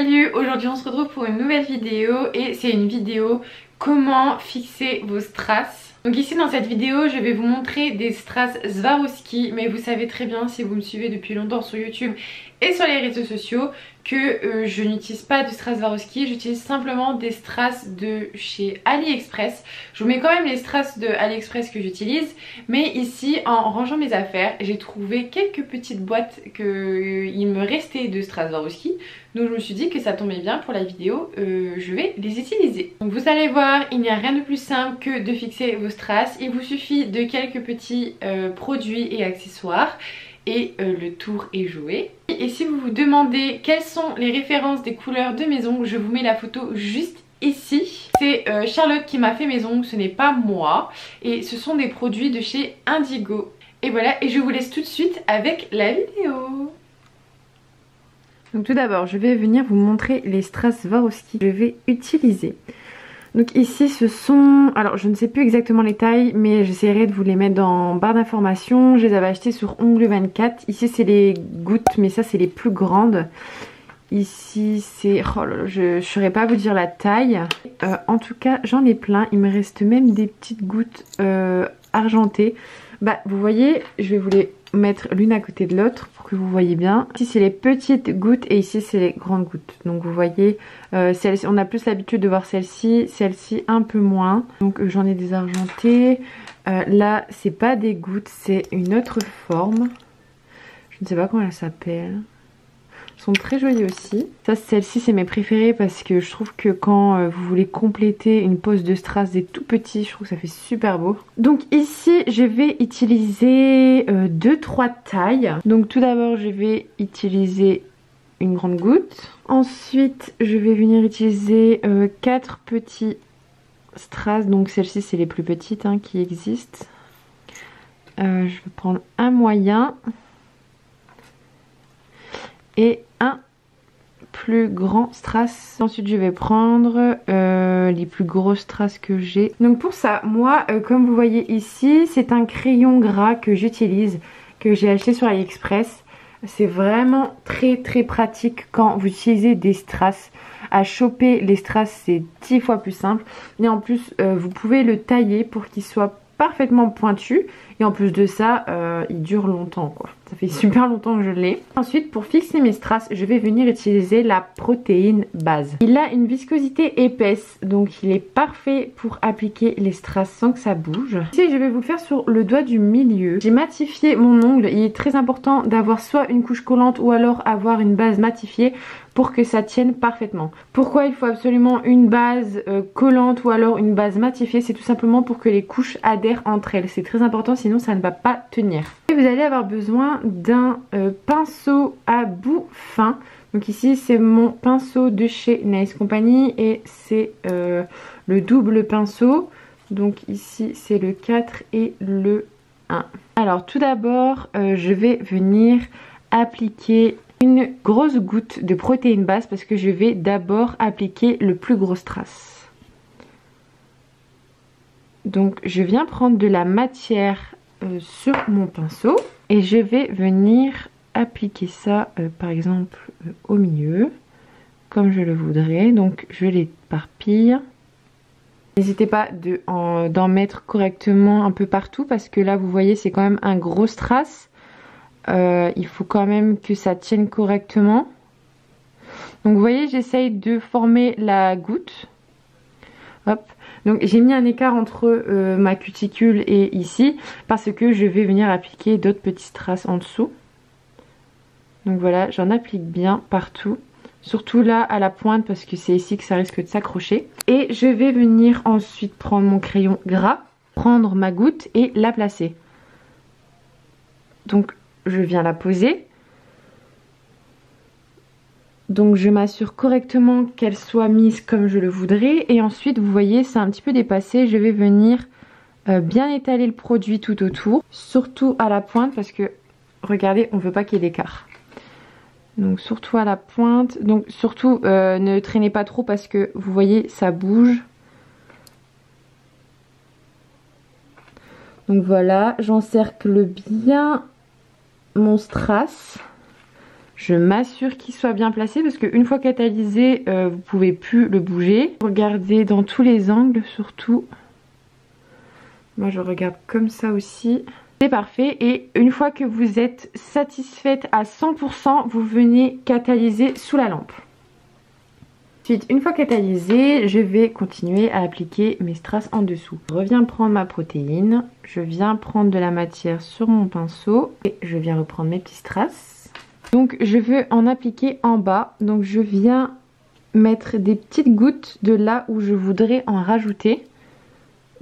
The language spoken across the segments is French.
Salut, aujourd'hui on se retrouve pour une nouvelle vidéo et c'est une vidéo comment fixer vos strass. Donc ici dans cette vidéo je vais vous montrer des strass Swarovski, mais vous savez très bien si vous me suivez depuis longtemps sur YouTube et sur les réseaux sociaux que je n'utilise pas de strass Swarovski, j'utilise simplement des strass de chez AliExpress. Je vous mets quand même les strass de AliExpress que j'utilise, mais ici en rangeant mes affaires j'ai trouvé quelques petites boîtes qu'il me restait de strass Swarovski, donc je me suis dit que ça tombait bien pour la vidéo, je vais les utiliser. Donc vous allez voir, il n'y a rien de plus simple que de fixer vos strass, il vous suffit de quelques petits produits et accessoires et le tour est joué. Et si vous vous demandez quelles sont les références des couleurs de mes ongles, je vous mets la photo juste ici. C'est Charlotte qui m'a fait mes ongles, ce n'est pas moi, et ce sont des produits de chez Indigo. Et voilà, et je vous laisse tout de suite avec la vidéo. Donc tout d'abord je vais venir vous montrer les strass Swarovski que je vais utiliser. Donc ici ce sont, alors je ne sais plus exactement les tailles, mais j'essaierai de vous les mettre dans barre d'informations. Je les avais achetées sur Ongle 24. Ici c'est les gouttes, mais ça c'est les plus grandes. Ici c'est, oh là là, je ne saurais pas vous dire la taille. En tout cas j'en ai plein, il me reste même des petites gouttes argentées. Bah vous voyez, je vais vous les mettre l'une à côté de l'autre pour que vous voyez bien. Ici c'est les petites gouttes et ici c'est les grandes gouttes. Donc vous voyez, on a plus l'habitude de voir celle-ci un peu moins. Donc j'en ai des argentées. Là c'est pas des gouttes, c'est une autre forme. Je ne sais pas comment elle s'appelle. Elles sont très jolies aussi. Ça, celle-ci c'est mes préférées parce que je trouve que quand vous voulez compléter une pose de strass des tout petits, je trouve que ça fait super beau. Donc ici je vais utiliser 2-3 tailles. Donc tout d'abord je vais utiliser une grande goutte. Ensuite je vais venir utiliser 4 petits strass. Donc celles-ci c'est les plus petites qui existent. Je vais prendre un moyen et un plus grand strass. Ensuite je vais prendre les plus gros strass que j'ai. Donc pour ça, moi comme vous voyez ici, c'est un crayon gras que j'utilise, que j'ai acheté sur AliExpress. C'est vraiment très pratique quand vous utilisez des strass. À choper les strass c'est 10 fois plus simple. Et en plus vous pouvez le tailler pour qu'il soit parfaitement pointu. Et en plus de ça, il dure longtemps quoi. Ça fait super longtemps que je l'ai. Ensuite pour fixer mes strass, je vais venir utiliser la protéine base. Il a une viscosité épaisse, donc il est parfait pour appliquer les strass sans que ça bouge. Ici je vais vous le faire sur le doigt du milieu. J'ai matifié mon ongle. Il est très important d'avoir soit une couche collante ou alors avoir une base matifiée pour que ça tienne parfaitement. Pourquoi il faut absolument une base collante ou alors une base matifiée? C'est tout simplement pour que les couches adhèrent entre elles. C'est très important, sinon ça ne va pas tenir. Et vous allez avoir besoin d'un pinceau à bout fin. Donc ici c'est mon pinceau de chez Nails Company et c'est le double pinceau. Donc ici c'est le 4 et le 1. Alors tout d'abord je vais venir appliquer une grosse goutte de protéine base parce que je vais d'abord appliquer le plus gros strass. Donc je viens prendre de la matière sur mon pinceau et je vais venir appliquer ça par exemple au milieu comme je le voudrais. Donc je l'éparpille. N'hésitez pas d'en mettre correctement un peu partout parce que là vous voyez c'est quand même un gros strass. Il faut quand même que ça tienne correctement. Donc vous voyez j'essaye de former la goutte. Hop. Donc j'ai mis un écart entre ma cuticule et ici parce que je vais venir appliquer d'autres petits strass en dessous. Donc voilà, j'en applique bien partout. Surtout là à la pointe parce que c'est ici que ça risque de s'accrocher. Et je vais venir ensuite prendre mon crayon gras, prendre ma goutte et la placer. Donc je viens la poser. Donc je m'assure correctement qu'elle soit mise comme je le voudrais. Et ensuite vous voyez c'est un petit peu dépassé. Je vais venir bien étaler le produit tout autour. Surtout à la pointe parce que regardez on ne veut pas qu'il y ait d'écart. Donc surtout à la pointe. Donc surtout ne traînez pas trop parce que vous voyez ça bouge. Donc voilà, j'encercle bien mon strass. Je m'assure qu'il soit bien placé parce qu'une fois catalysé, vous pouvez plus le bouger. Regardez dans tous les angles surtout. Moi je regarde comme ça aussi. C'est parfait et une fois que vous êtes satisfaite à 100%, vous venez catalyser sous la lampe. Ensuite, une fois catalysé, je vais continuer à appliquer mes strass en dessous. Je reviens prendre ma protéine, je viens prendre de la matière sur mon pinceau et je viens reprendre mes petits strass. Donc je veux en appliquer en bas, donc je viens mettre des petites gouttes de là où je voudrais en rajouter.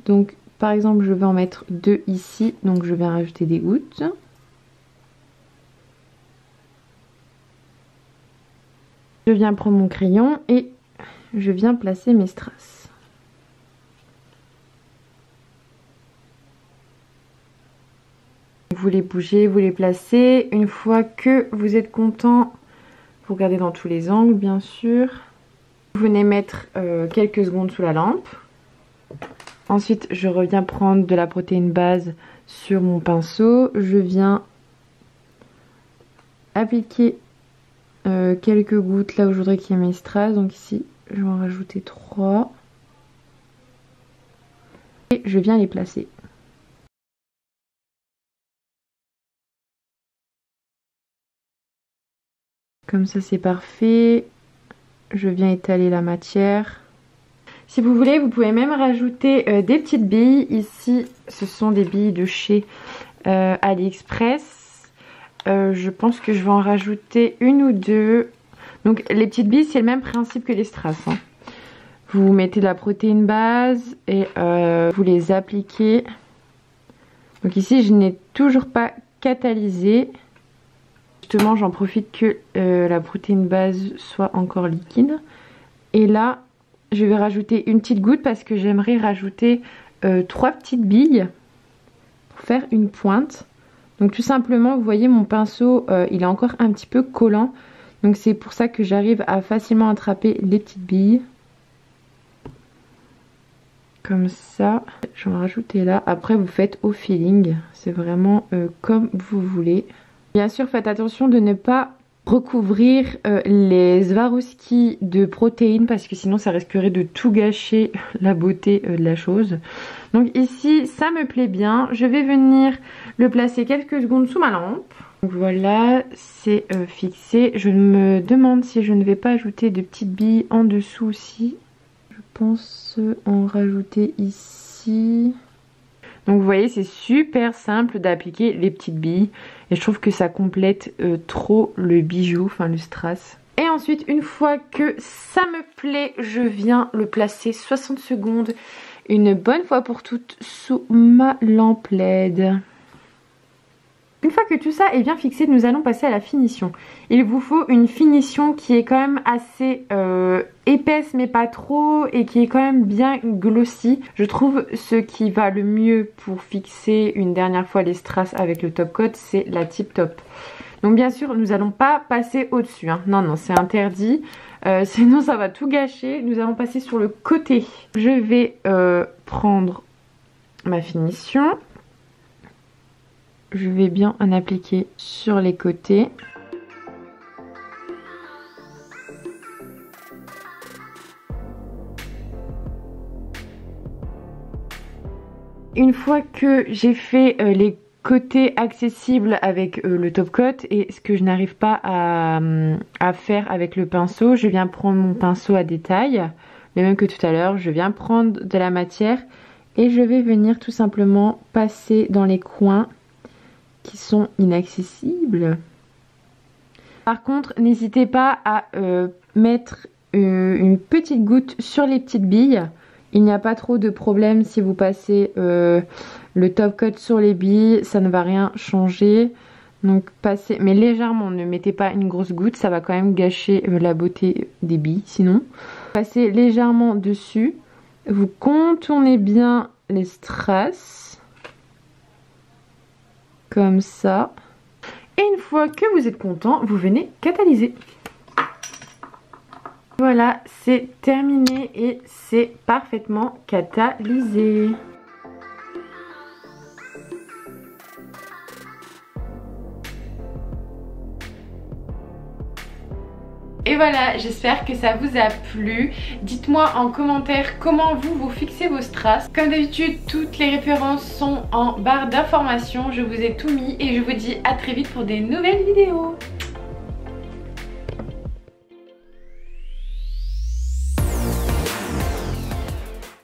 Donc par exemple je vais en mettre 2 ici, donc je viens rajouter des gouttes. Je viens prendre mon crayon et je viens placer mes strass. Vous les bougez, vous les placez. Une fois que vous êtes content, vous regardez dans tous les angles bien sûr. Vous venez mettre quelques secondes sous la lampe. Ensuite, je reviens prendre de la protéine base sur mon pinceau. Je viens appliquer quelques gouttes là où je voudrais qu'il y ait mes strass. Donc ici, je vais en rajouter 3. Et je viens les placer. Comme ça, c'est parfait. Je viens étaler la matière. Si vous voulez, vous pouvez même rajouter des petites billes. Ici, ce sont des billes de chez AliExpress. Je pense que je vais en rajouter 1 ou 2. Donc les petites billes, c'est le même principe que les strass. Hein. Vous mettez de la protéine base et vous les appliquez. Donc ici, je n'ai toujours pas catalysé. Justement, j'en profite que la protéine base soit encore liquide. Et là, je vais rajouter une petite goutte parce que j'aimerais rajouter 3 petites billes pour faire une pointe. Donc tout simplement, vous voyez, mon pinceau, il est encore un petit peu collant. Donc c'est pour ça que j'arrive à facilement attraper les petites billes. Comme ça. Je vais en rajouter là. Après, vous faites au feeling. C'est vraiment comme vous voulez. Bien sûr, faites attention de ne pas recouvrir les Swarovski de protéines parce que sinon ça risquerait de tout gâcher la beauté de la chose. Donc ici, ça me plaît bien. Je vais venir le placer quelques secondes sous ma lampe. Donc voilà, c'est fixé. Je me demande si je ne vais pas ajouter de petites billes en dessous aussi. Je pense en rajouter ici. Donc vous voyez, c'est super simple d'appliquer les petites billes. Et je trouve que ça complète trop le bijou, enfin le strass. Et ensuite, une fois que ça me plaît, je viens le placer 60 secondes, une bonne fois pour toutes, sous ma lampe LED. Une fois que tout ça est bien fixé, nous allons passer à la finition. Il vous faut une finition qui est quand même assez épaisse mais pas trop et qui est quand même bien glossy. Je trouve ce qui va le mieux pour fixer une dernière fois les strass avec le top coat, c'est la Tip Top. Donc bien sûr, nous n'allons pas passer au-dessus. Hein. Non, non, c'est interdit. Sinon, ça va tout gâcher. Nous allons passer sur le côté. Je vais prendre ma finition. Je vais bien en appliquer sur les côtés. Une fois que j'ai fait les côtés accessibles avec le top coat et ce que je n'arrive pas à faire avec le pinceau, je viens prendre mon pinceau à détail, le même que tout à l'heure. Je viens prendre de la matière et je vais venir tout simplement passer dans les coins qui sont inaccessibles. Par contre, n'hésitez pas à mettre une petite goutte sur les petites billes. Il n'y a pas trop de problème si vous passez le top coat sur les billes, ça ne va rien changer. Donc passez, mais légèrement, ne mettez pas une grosse goutte, ça va quand même gâcher la beauté des billes sinon. Passez légèrement dessus, vous contournez bien les strass. Comme ça. Et une fois que vous êtes content, vous venez catalyser. Voilà, c'est terminé et c'est parfaitement catalysé. voilà, j'espère que ça vous a plu. Dites-moi en commentaire comment vous fixez vos strass. Comme d'habitude, toutes les références sont en barre d'informations. Je vous ai tout mis et je vous dis à très vite pour des nouvelles vidéos.